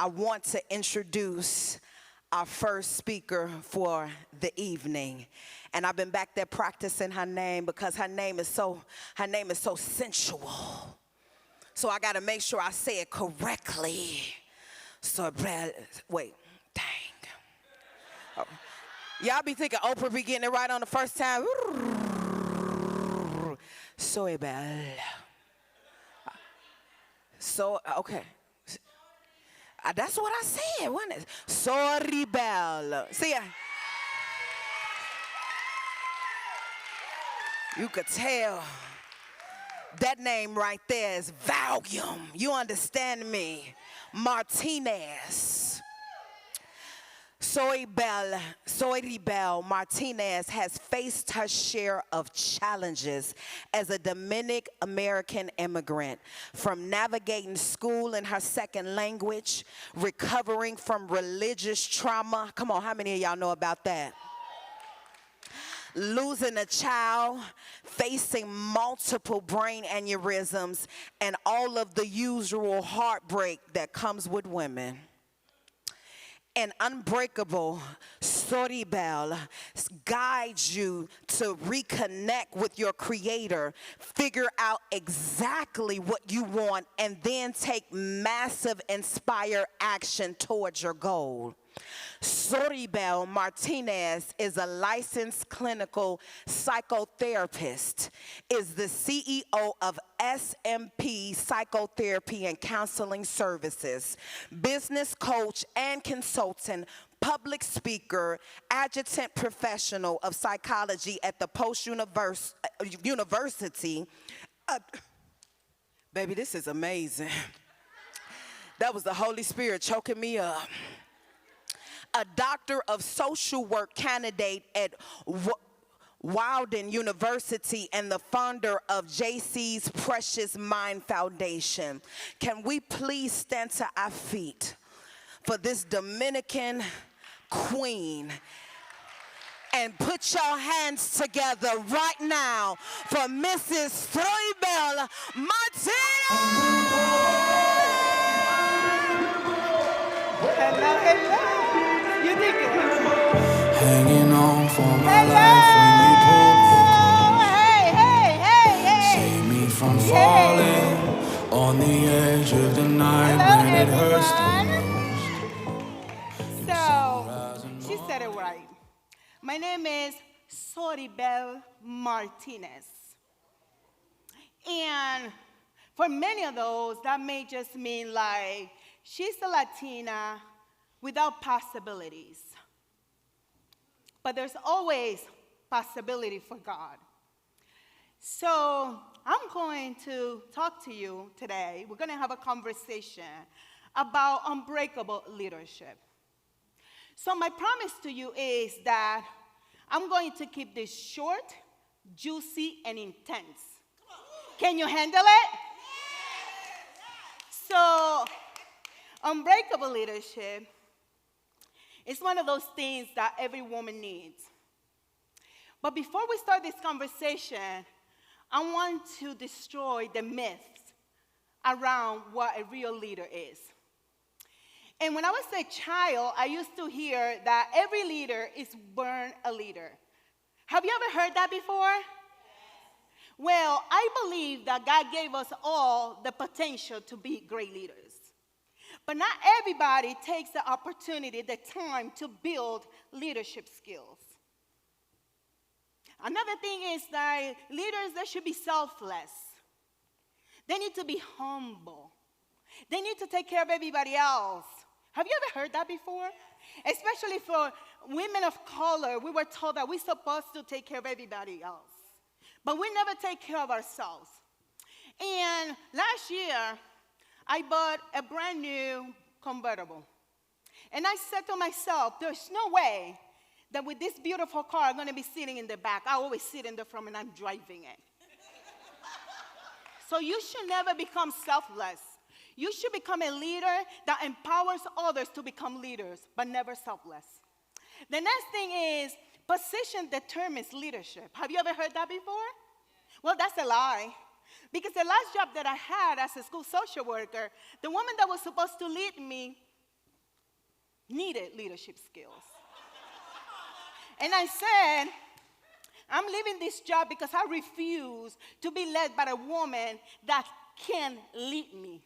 I want to introduce our first speaker for the evening. And I've been back there practicing her name because her name is so sensual. So I got to make sure I say it correctly. Soribel, wait, dang. Oh. Y'all be thinking Oprah be getting it right on the first time. Soribel. So, okay. That's what I said, wasn't it? Soribel. See, you could tell that name right there is volume. You understand me? Martinez. Soribel Martinez has faced her share of challenges as a Dominican American immigrant, from navigating school in her second language, recovering from religious trauma. Come on, how many of y'all know about that? Losing a child, facing multiple brain aneurysms, and all of the usual heartbreak that comes with women. And Unbreakable, Soribel guides you to reconnect with your creator, figure out exactly what you want, and then take massive inspired action towards your goal. Soribel Martinez is a licensed clinical psychotherapist, is the CEO of SMP Psychotherapy and Counseling Services, business coach and consultant, public speaker, adjunct professional of psychology at the University. Baby, this is amazing. That was the Holy Spirit choking me up. A doctor of social work candidate at Walden University and the founder of JC's Precious Mind Foundation. Can we please stand to our feet for this Dominican queen? And put your hands together right now for Mrs. Soribel Martinez. Hello, hello. You think it? Hanging on for my life when you pull me close. Hey. Save me from falling on the edge of the night when it hurts the most. So, she said it right. My name is Soribel Martinez. And for many of those, that may just mean like, she's a Latina without possibilities. But there's always possibility for God. So I'm going to talk to you today. We're going to have a conversation about unbreakable leadership. So my promise to you is that I'm going to keep this short, juicy, and intense. Can you handle it? So, unbreakable leadership is one of those things that every woman needs. But before we start this conversation, I want to destroy the myths around what a real leader is. And when I was a child, I used to hear that every leader is born a leader. Have you ever heard that before? Well, I believe that God gave us all the potential to be great leaders. But not everybody takes the opportunity, the time to build leadership skills. Another thing is that leaders, they should be selfless. They need to be humble. They need to take care of everybody else. Have you ever heard that before? Especially for women of color, we were told that we're supposed to take care of everybody else. But we never take care of ourselves. And last year, I bought a brand new convertible. And I said to myself, there's no way that with this beautiful car, I'm going to be sitting in the back. I always sit in the front and I'm driving it. So you should never become selfless. You should become a leader that empowers others to become leaders, but never selfless. The next thing is, position determines leadership. Have you ever heard that before? Well, that's a lie. Because the last job that I had as a school social worker, the woman that was supposed to lead me needed leadership skills. And I said, I'm leaving this job because I refuse to be led by a woman that can lead me.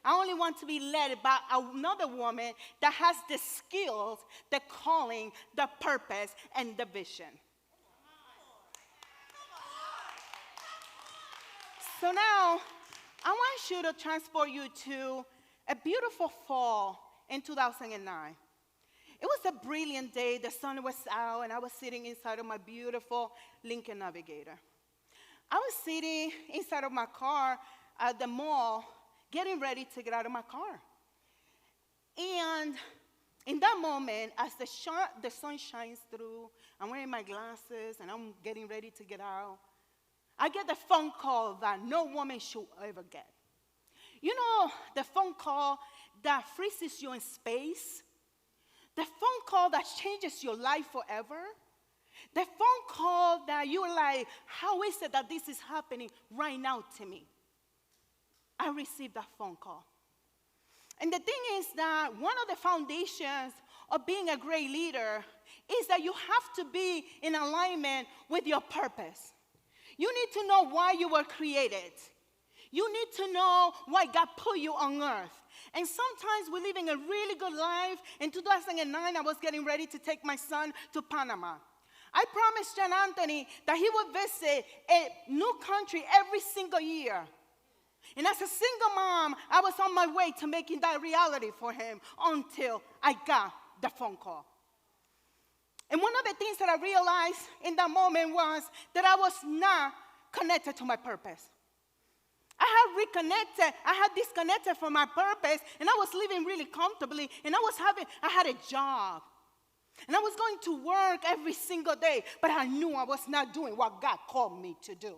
I only want to be led by another woman that has the skills, the calling, the purpose, and the vision. So now, I want you to transport you to a beautiful fall in 2009. It was a brilliant day. The sun was out, and I was sitting inside of my beautiful Lincoln Navigator. I was sitting inside of my car at the mall, getting ready to get out of my car. And in that moment, as the sun shines through, I'm wearing my glasses, and I'm getting ready to get out, I get the phone call that no woman should ever get. You know, the phone call that freezes you in space, the phone call that changes your life forever, the phone call that you're like, how is it that this is happening right now to me? I received that phone call. And the thing is that one of the foundations of being a great leader is that you have to be in alignment with your purpose. You need to know why you were created. You need to know why God put you on earth. And sometimes we're living a really good life. In 2009, I was getting ready to take my son to Panama. I promised John Anthony that he would visit a new country every single year. And as a single mom, I was on my way to making that reality for him until I got the phone call. And one of the things that I realized in that moment was that I was not connected to my purpose. I had disconnected from my purpose, and I was living really comfortably, and I had a job. And I was going to work every single day, but I knew I was not doing what God called me to do.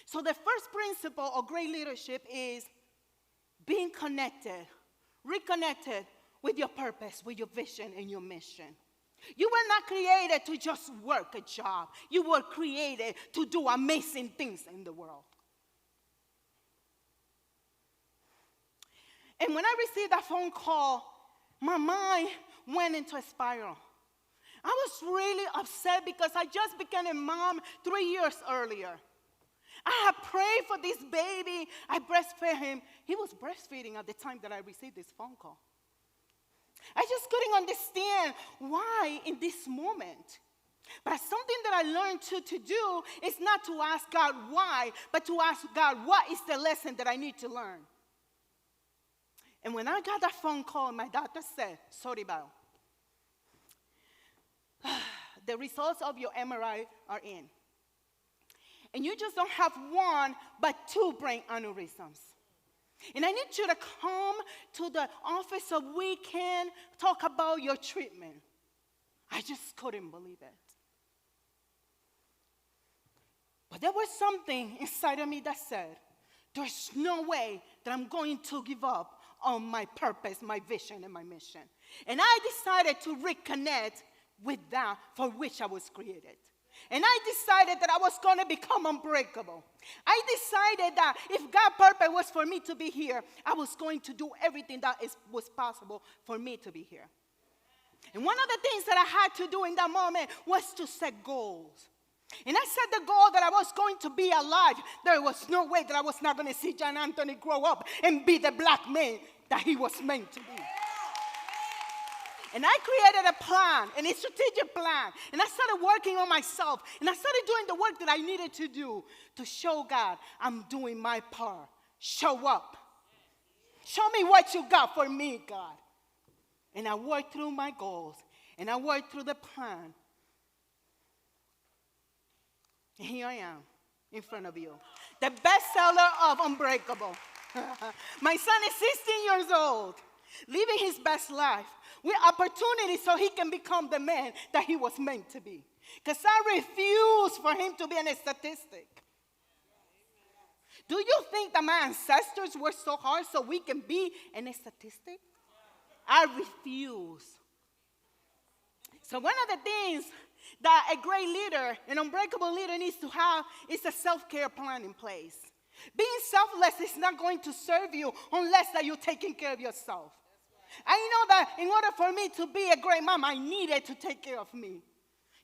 So the first principle of great leadership is being connected, reconnected with your purpose, with your vision and your mission. You were not created to just work a job. You were created to do amazing things in the world. And when I received that phone call, my mind went into a spiral. I was really upset because I just became a mom 3 years earlier. I had prayed for this baby. I breastfed him. He was breastfeeding at the time that I received this phone call. I just couldn't understand why in this moment. But something that I learned to do is not to ask God why, but to ask God, what is the lesson that I need to learn? And when I got that phone call, my doctor said, Soribel, the results of your MRI are in. And you just don't have one, but 2 brain aneurysms. And I need you to come to the office so we can talk about your treatment. I just couldn't believe it. But there was something inside of me that said, there's no way that I'm going to give up on my purpose, my vision, and my mission. And I decided to reconnect with that for which I was created. And I decided that I was going to become unbreakable. I decided that if God's purpose was for me to be here, I was going to do everything that was possible for me to be here. And one of the things that I had to do in that moment was to set goals. And I set the goal that I was going to be alive. There was no way that I was not going to see John Anthony grow up and be the black man that he was meant to be. And I created a plan, a strategic plan. And I started working on myself. And I started doing the work that I needed to do to show God I'm doing my part. Show up. Show me what you got for me, God. And I worked through my goals. And I worked through the plan. And here I am in front of you. The bestseller of Unbreakable. My son is 16 years old, living his best life with opportunity so he can become the man that he was meant to be. Because I refuse for him to be a statistic. Do you think that my ancestors worked so hard so we can be a statistic? I refuse. So one of the things that a great leader, an unbreakable leader needs to have is a self-care plan in place. Being selfless is not going to serve you unless that you're taking care of yourself. I know that in order for me to be a great mom, I needed to take care of me.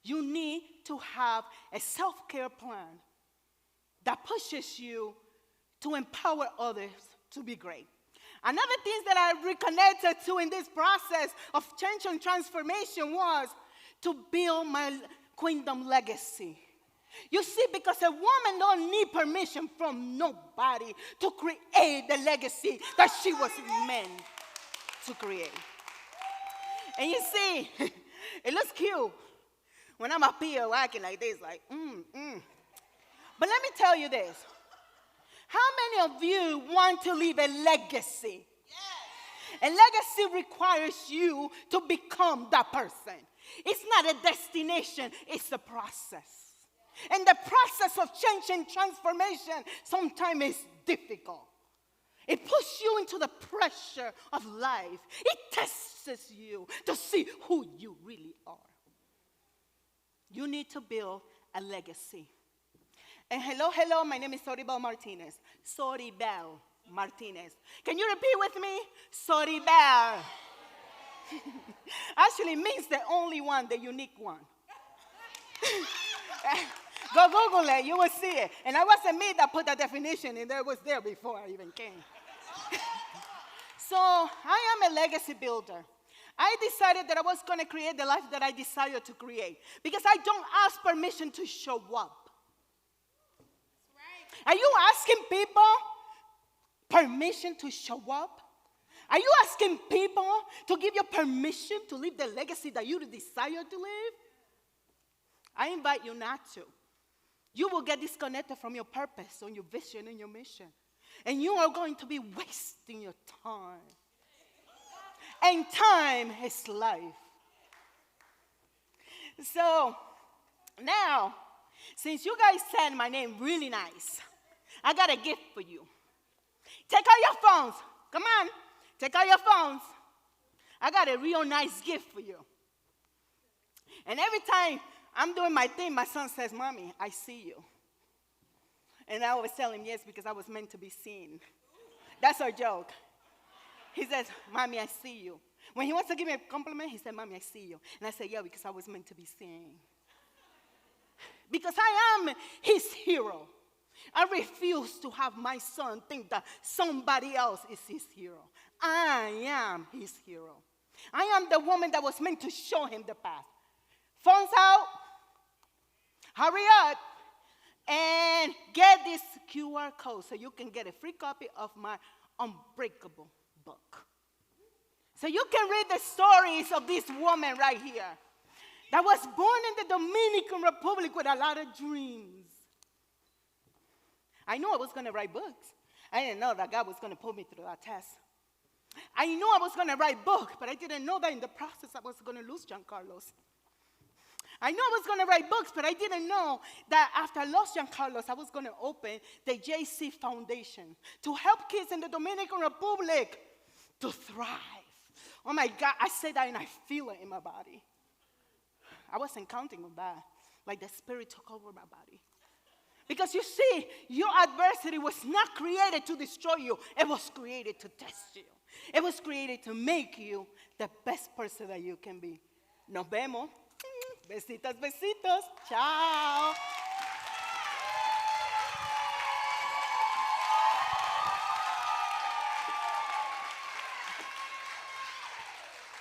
You need to have a self-care plan that pushes you to empower others to be great. Another thing that I reconnected to in this process of change and transformation was to build my kingdom legacy. You see, because a woman don't need permission from nobody to create the legacy that she was meant to create. And you see, it looks cute when I'm up here walking like this, like, But let me tell you this. How many of you want to leave a legacy? Yes. A legacy requires you to become that person. It's not a destination, it's a process. And the process of change and transformation sometimes is difficult. It pushes you into the pressure of life. It tests you to see who you really are. You need to build a legacy. And hello, my name is Soribel Martinez. Soribel Martinez. Can you repeat with me? Soribel. Actually means the only one, the unique one. Go Google it, you will see it. And it wasn't me that put that definition in there, it was there before I even came. So I am a legacy builder. I decided that I was going to create the life that I desired to create. Because I don't ask permission to show up. Are you asking people permission to show up? Are you asking people to give you permission to live the legacy that you desire to live? I invite you not to. You will get disconnected from your purpose, on your vision and your mission. And you are going to be wasting your time. And time is life. So, now, since you guys said my name really nice, I got a gift for you. Take out your phones. Come on. Take out your phones. I got a real nice gift for you. And every time I'm doing my thing, my son says, Mommy, I see you. And I always tell him, yes, because I was meant to be seen. That's our joke. He says, Mommy, I see you. When he wants to give me a compliment, he said, Mommy, I see you. And I say, yeah, because I was meant to be seen. Because I am his hero. I refuse to have my son think that somebody else is his hero. I am his hero. I am the woman that was meant to show him the path. Phones out. Hurry up and get this QR code so you can get a free copy of my Unbreakable book. So you can read the stories of this woman right here that was born in the Dominican Republic with a lot of dreams. I knew I was going to write books. I didn't know that God was going to put me through that test. I knew I was going to write books, but I didn't know that in the process I was going to lose Giancarlos. I knew I was going to write books, but I didn't know that after I lost Giancarlos, I was going to open the JC Foundation to help kids in the Dominican Republic to thrive. Oh my God, I say that and I feel it in my body. I wasn't counting on that. Like the Spirit took over my body. Because you see, your adversity was not created to destroy you. It was created to test you. It was created to make you the best person that you can be. Nos vemos. Besitos, besitos. Chao.